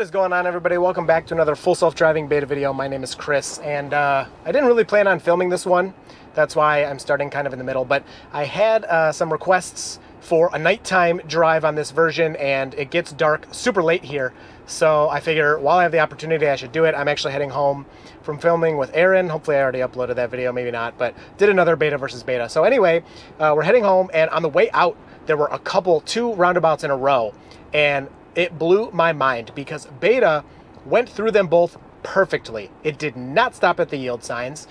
What is going on, everybody? Welcome back to another full self-driving beta video. My name is Chris, and I didn't really plan on filming this one. That's why I'm starting kind of in the middle, but I had some requests for a nighttime drive on this version, and it gets dark super late here. So I figure while I have the opportunity, I should do it. I'm actually heading home from filming with Aaron. Hopefully I already uploaded that video, maybe not, but did another beta versus beta. So anyway, we're heading home, and on the way out, there were two roundabouts in a row, and it blew my mind because beta went through them both perfectly. It did not stop at the yield signs.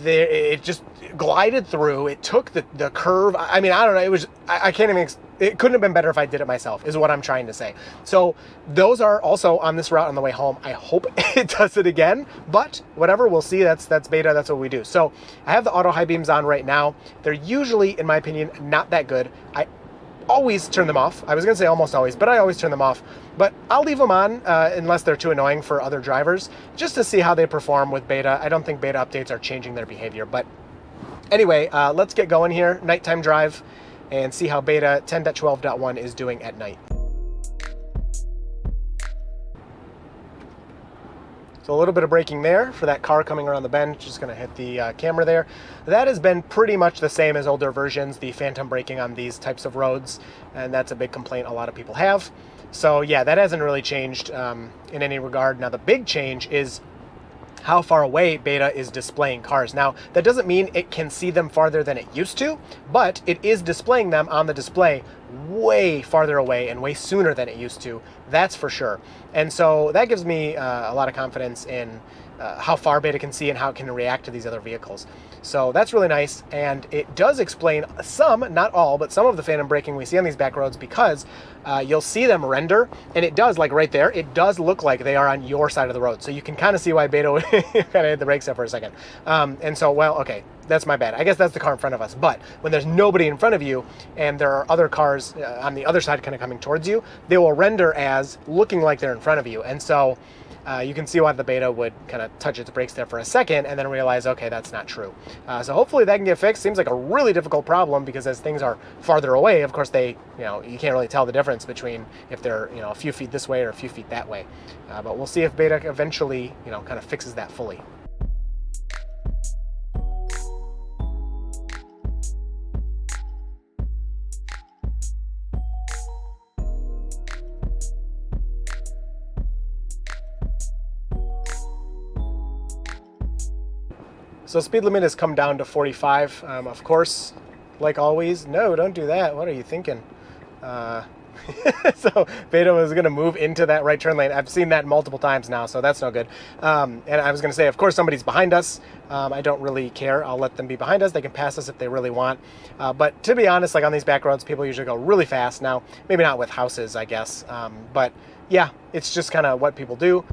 It just glided through. It took the curve. I mean, I don't know. It was, I can't even, it couldn't have been better if I did it myself, is what I'm trying to say. So those are also on this route on the way home. I hope it does it again, but whatever, we'll see. That's beta. That's what we do. So I have the auto high beams on right now. They're usually, in my opinion, not that good. I always turn them off. I was gonna say almost always, but I always turn them off. But I'll leave them on unless they're too annoying for other drivers, just to see how they perform with beta. I don't think beta updates are changing their behavior. But anyway, let's get going here. Nighttime drive and see how beta 10.12.1 is doing at night. So a little bit of braking there for that car coming around the bend, just gonna hit the camera there. That has been pretty much the same as older versions, the phantom braking on these types of roads, and that's a big complaint a lot of people have. So yeah, that hasn't really changed in any regard. Now the big change is how far away beta is displaying cars. Now, that doesn't mean it can see them farther than it used to, but it is displaying them on the display way farther away and way sooner than it used to, that's for sure. And so that gives me a lot of confidence in how far beta can see and how it can react to these other vehicles. So that's really nice, and it does explain some, not all, but some of the phantom braking we see on these back roads, because you'll see them render, and it does, like right there, it does look like they are on your side of the road. So you can kind of see why beta would kind of hit the brakes there for a second. And so, well, okay, that's my bad. I guess that's the car in front of us. But when there's nobody in front of you and there are other cars on the other side kind of coming towards you, they will render as looking like they're in front of you. And so you can see why the beta would kind of touch its brakes there for a second and then realize, okay, that's not true. So hopefully that can get fixed. Seems like a really difficult problem because as things are farther away, of course you can't really tell the difference between if they're, a few feet this way or a few feet that way. But we'll see if beta eventually, kind of fixes that fully. So speed limit has come down to 45. Of course, like always, no, don't do that. What are you thinking? So beta was going to move into that right turn lane. I've seen that multiple times now, so that's no good. And I was going to say, of course, somebody's behind us. I don't really care. I'll let them be behind us. They can pass us if they really want. But to be honest, like on these back roads, people usually go really fast. Now, maybe not with houses, I guess. But yeah, it's just kind of what people do.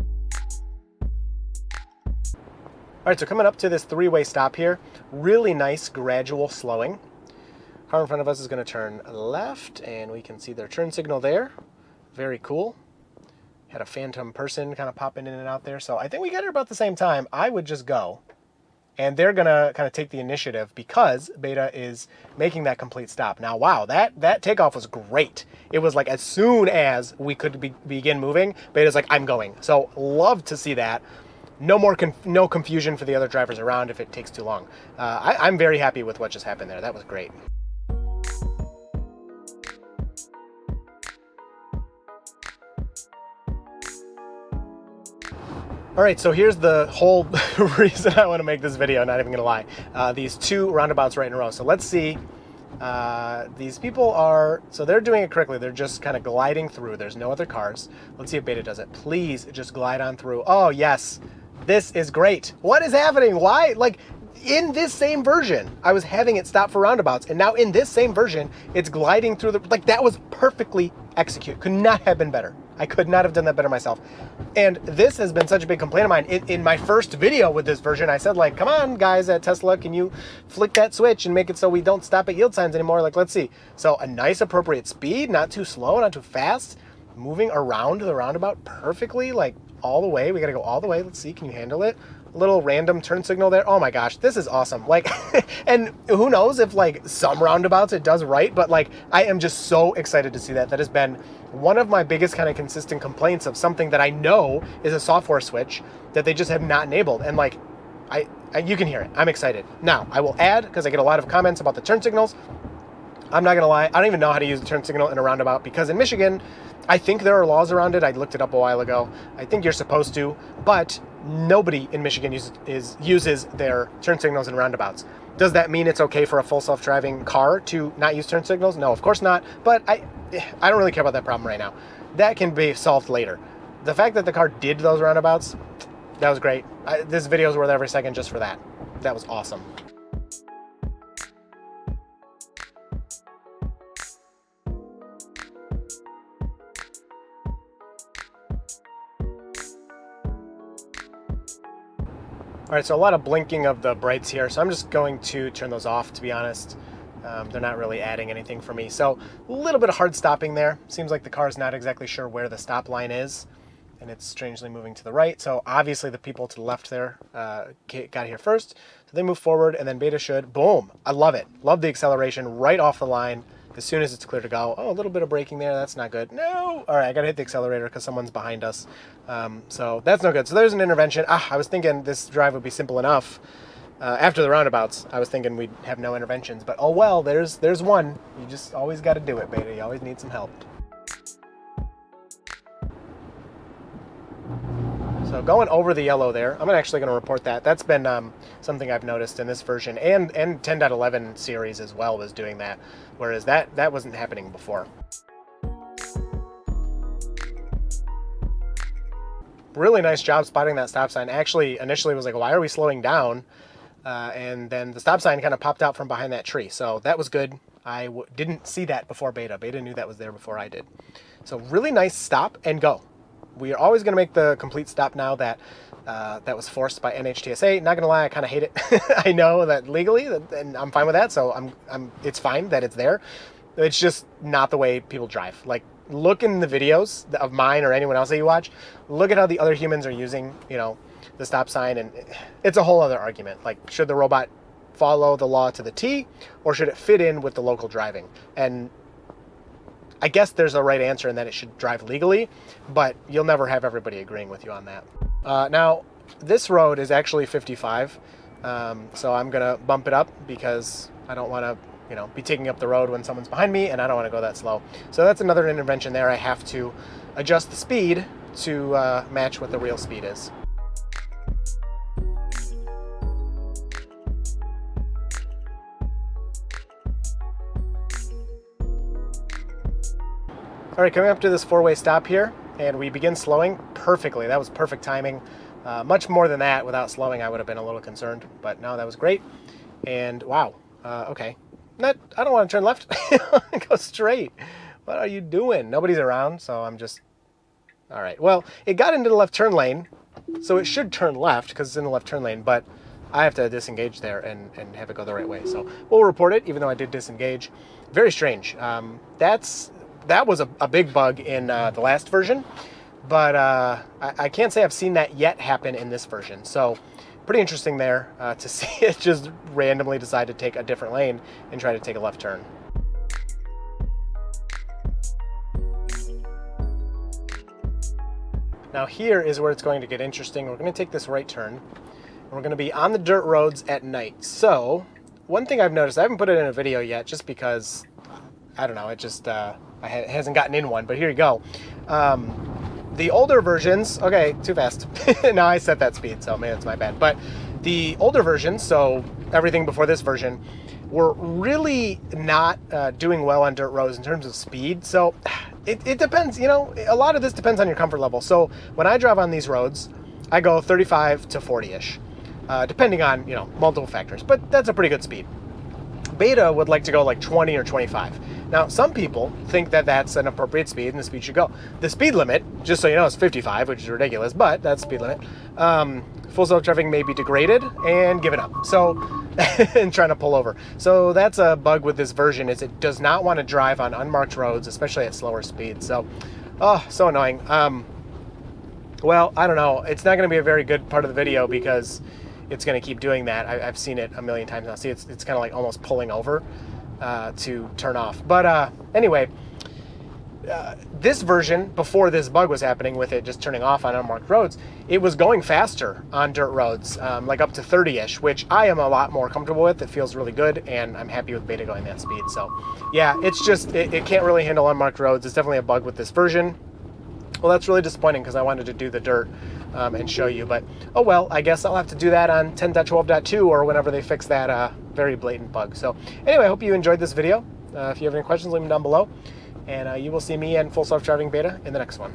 All right, so coming up to this three-way stop here, really nice gradual slowing. Car in front of us is going to turn left, and we can see their turn signal there. Very cool. Had a phantom person kind of popping in and out there, so I think we got here about the same time. I would just go, and they're going to kind of take the initiative because beta is making that complete stop. Now, wow, that takeoff was great. It was like as soon as we could begin moving, beta's like, I'm going. So love to see that. No confusion for the other drivers around if it takes too long. I'm very happy with what just happened there. That was great. All right, so here's the whole reason I want to make this video, not even gonna lie. These two roundabouts right in a row. So let's see. These people are, so they're doing it correctly. They're just kind of gliding through. There's no other cars. Let's see if beta does it. Please just glide on through. Oh, yes. This is great. What is happening? Why? Like, in this same version, I was having it stop for roundabouts, and now in this same version, it's gliding through like, that was perfectly executed. Could not have been better. I could not have done that better myself. And this has been such a big complaint of mine. In my first video with this version, I said, like, come on, guys at Tesla, can you flick that switch and make it so we don't stop at yield signs anymore? Like, let's see. So a nice appropriate speed, not too slow, not too fast, moving around the roundabout perfectly, like all the way. We got to go all the way. Let's see. Can you handle it? little random turn signal there. Oh my gosh, this is awesome. Like, and who knows if like some roundabouts it does right, but like I am just so excited to see that. That has been one of my biggest kind of consistent complaints of something that I know is a software switch that they just have not enabled. And like, you can hear it. I'm excited. Now, I will add, because I get a lot of comments about the turn signals, I'm not going to lie, I don't even know how to use a turn signal in a roundabout, because in Michigan, I think there are laws around it. I looked it up a while ago. I think you're supposed to, but nobody in Michigan uses their turn signals in roundabouts. Does that mean it's okay for a full self-driving car to not use turn signals? No, of course not, but I don't really care about that problem right now. That can be solved later. The fact that the car did those roundabouts, that was great. This video is worth every second just for that. That was awesome. All right, so a lot of blinking of the brights here, so I'm just going to turn those off, to be honest. They're not really adding anything for me. So a little bit of hard stopping there. Seems like the car is not exactly sure where the stop line is, and it's strangely moving to the right. So obviously the people to the left there got here first. So they move forward, and then Beta should, boom. I love it. Love the acceleration right off the line as soon as it's clear to go. Oh, a little bit of braking there. That's not good. No. All right, I got to hit the accelerator because someone's behind us. So that's no good. So there's an intervention. I was thinking this drive would be simple enough. After the roundabouts, I was thinking we'd have no interventions. But oh well, there's one. You just always got to do it, Beta. You always need some help. So going over the yellow there, I'm actually going to report that. That's been something I've noticed in this version, and 10.11 series as well was doing that, whereas that wasn't happening before. Really nice job spotting that stop sign. Actually, initially was like, why are we slowing down? And then the stop sign kind of popped out from behind that tree. So that was good. I didn't see that before Beta. Beta knew that was there before I did. So really nice stop and go. We are always going to make the complete stop now that was forced by NHTSA. Not going to lie, I kind of hate it. I know that legally, and I'm fine with that. So it's fine that it's there. It's just not the way people drive. Like, look in the videos of mine or anyone else that you watch. Look at how the other humans are using, the stop sign, and it's a whole other argument. Like, should the robot follow the law to the T, or should it fit in with the local driving? And I guess there's a right answer in that it should drive legally, but you'll never have everybody agreeing with you on that. Now, this road is actually 55, so I'm gonna bump it up because I don't want to, be taking up the road when someone's behind me, and I don't want to go that slow. So that's another intervention there. I have to adjust the speed to match what the real speed is. All right, coming up to this four-way stop here, and we begin slowing perfectly. That was perfect timing. Much more than that, without slowing, I would have been a little concerned, but no, that was great. And wow, okay. I don't want to turn left. Go straight. What are you doing? Nobody's around, so I'm just... All right, well, it got into the left turn lane, so it should turn left because it's in the left turn lane, but I have to disengage there and have it go the right way. So we'll report it, even though I did disengage. Very strange. That was a big bug in the last version, but I can't say I've seen that yet happen in this version. So pretty interesting there to see it just randomly decide to take a different lane and try to take a left turn. Now here is where it's going to get interesting. We're going to take this right turn, and we're going to be on the dirt roads at night. So one thing I've noticed, I haven't put it in a video yet just because, I don't know, it just... it hasn't gotten in one, but here you go. The older versions, okay, too fast. Now I set that speed, so maybe it's my bad. But the older versions, so everything before this version, were really not doing well on dirt roads in terms of speed. So it depends, a lot of this depends on your comfort level. So when I drive on these roads, I go 35 to 40-ish, depending on, multiple factors. But that's a pretty good speed. Beta would like to go like 20 or 25. Now, some people think that that's an appropriate speed and the speed should go. The speed limit, just so you know, is 55, which is ridiculous, but that's the speed limit. Full self-driving may be degraded and given up. So, and trying to pull over. So that's a bug with this version, is it does not want to drive on unmarked roads, especially at slower speeds. So, oh, so annoying. Well, I don't know. It's not going to be a very good part of the video because it's going to keep doing that. I've seen it a million times now. See, it's kind of like almost pulling over to turn off. But anyway, this version, before this bug was happening with it just turning off on unmarked roads, it was going faster on dirt roads, like up to 30-ish, which I am a lot more comfortable with. It feels really good, and I'm happy with beta going that speed. So yeah, it's just, it can't really handle unmarked roads. It's definitely a bug with this version. Well, that's really disappointing because I wanted to do the dirt and show you, but oh well, I guess I'll have to do that on 10.12.2 or whenever they fix that very blatant bug. So anyway, I hope you enjoyed this video. If you have any questions, leave them down below, and you will see me and Full Self Driving Beta in the next one.